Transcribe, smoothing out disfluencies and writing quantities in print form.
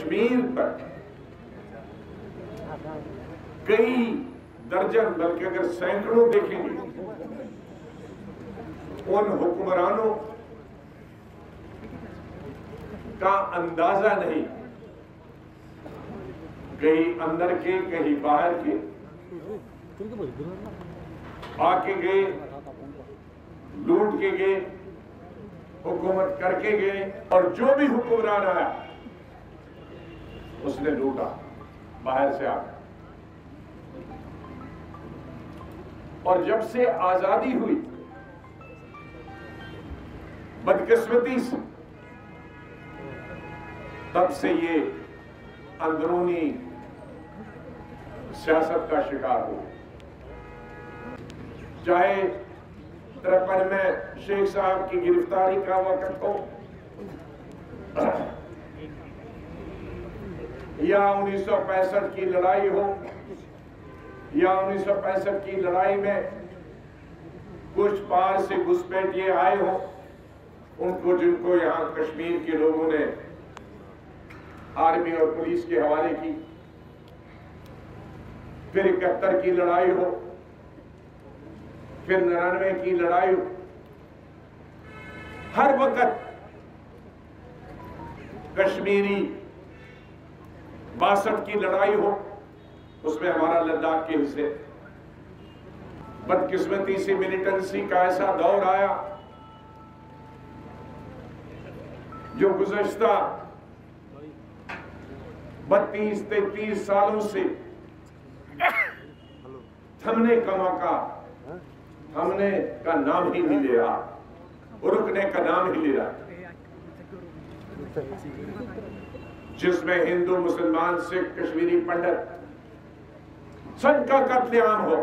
कश्मीर तक कई दर्जन बल्कि अगर सैकड़ों देखेंगे उन हुक्मरानों का अंदाजा नहीं, कहीं अंदर के कहीं बाहर के आके गए, लूट के गए, हुकूमत करके गए, और जो भी हुक्मरान आया उसने लूटा बाहर से आकर। और जब से आजादी हुई, बदकिस्मती से तब से ये अंदरूनी सियासत का शिकार हो। चाहे 53 में शेख साहब की गिरफ्तारी का वक्त हो या 1965 की लड़ाई हो या 1965 की लड़ाई में कुछ पार से घुसपैठिए आए हो, उनको जिनको यहां कश्मीर के लोगों ने आर्मी और पुलिस के हवाले की, फिर 71 की लड़ाई हो, फिर 99 की लड़ाई हो, हर वक्त कश्मीरी 62 की लड़ाई हो, उसमें हमारा लद्दाख के हिस्से। बदकिस्मती से मिलिटेंसी का ऐसा दौर आया जो गुज़श्ता 32-33 सालों से थमने का मौका, थमने का नाम ही नहीं ले रहा, रुकने का नाम ही ले रहा, जिसमें हिंदू, मुसलमान, सिख, कश्मीरी पंडित सबका कत्लेआम हो।